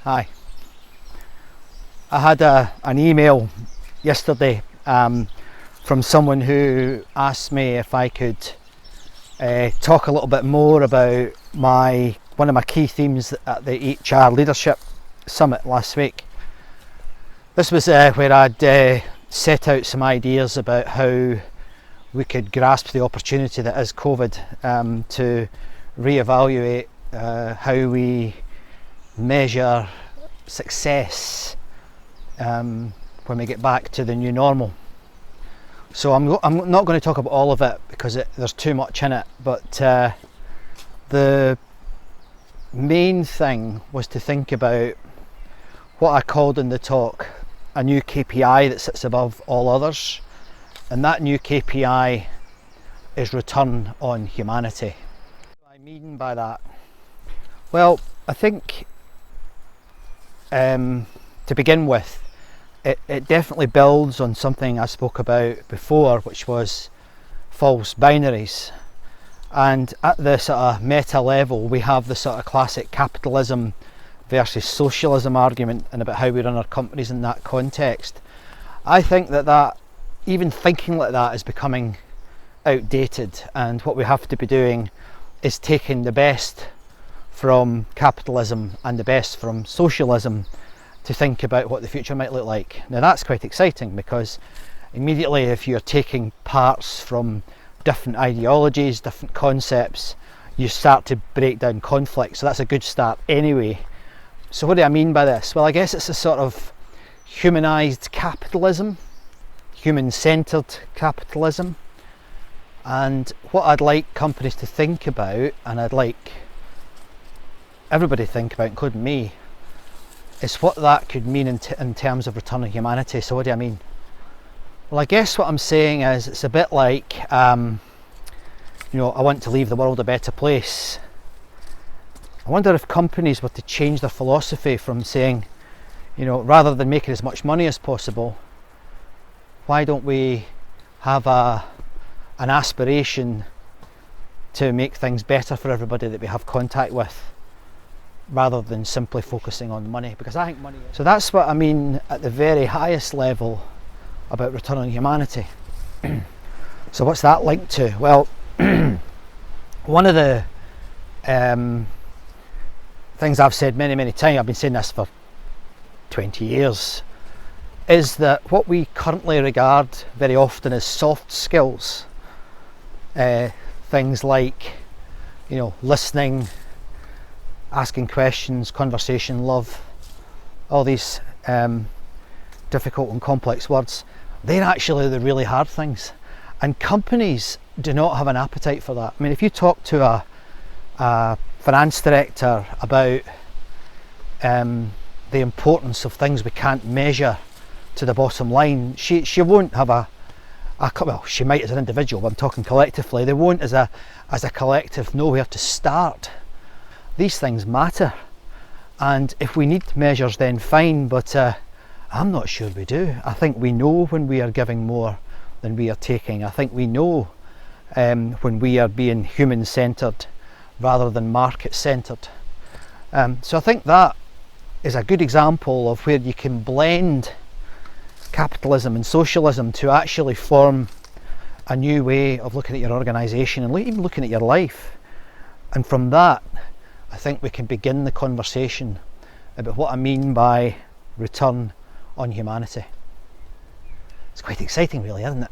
Hi. I had an email yesterday from someone who asked me if I could talk a little bit more about one of my key themes at the HR Leadership Summit last week. This was where I'd set out some ideas about how we could grasp the opportunity that is COVID to reevaluate how we measure success when we get back to the new normal. So I'm not going to talk about all of it because there's too much in it, but the main thing was to think about what I called in the talk a new KPI that sits above all others, and that new KPI is return on humanity. What do I mean by that? Well, I think to begin with, it definitely builds on something I spoke about before, which was false binaries. And at the sort of meta level, we have the sort of classic capitalism versus socialism argument and about how we run our companies in that context. I think that even thinking like that is becoming outdated, and what we have to be doing is taking the best from capitalism and the best from socialism to think about what the future might look like. Now that's quite exciting, because immediately if you're taking parts from different ideologies, different concepts, you start to break down conflict. So that's a good start anyway. So what do I mean by this? Well, I guess it's a sort of humanised capitalism, human-centred capitalism. And what I'd like companies to think about, and I'd like everybody to think about, including me, is what that could mean in terms of return on humanity. So what do I mean? Well, I guess what I'm saying is it's a bit like, I want to leave the world a better place. I wonder if companies were to change their philosophy from saying, rather than making as much money as possible, why don't we have an aspiration to make things better for everybody that we have contact with, rather than simply focusing on money? Because I think money. So that's what I mean at the very highest level about return on humanity. So what's that linked to? Well, one of the things I've said many times, I've been saying this for 20 years, is that what we currently regard very often as soft skills, things like listening, asking questions, conversation, love, all these difficult and complex words, they're actually the really hard things. And companies do not have an appetite for that. I mean, if you talk to a finance director about the importance of things we can't measure to the bottom line, she won't have well, she might as an individual, but I'm talking collectively, they won't as a collective know where to start. These things matter, and if we need measures, then fine, but I'm not sure we do. I think we know when we are giving more than we are taking. I think we know when we are being human-centred rather than market-centred. So I think that is a good example of where you can blend capitalism and socialism to actually form a new way of looking at your organisation and even looking at your life. And from that, I think we can begin the conversation about what I mean by return on humanity. It's quite exciting, really, isn't it?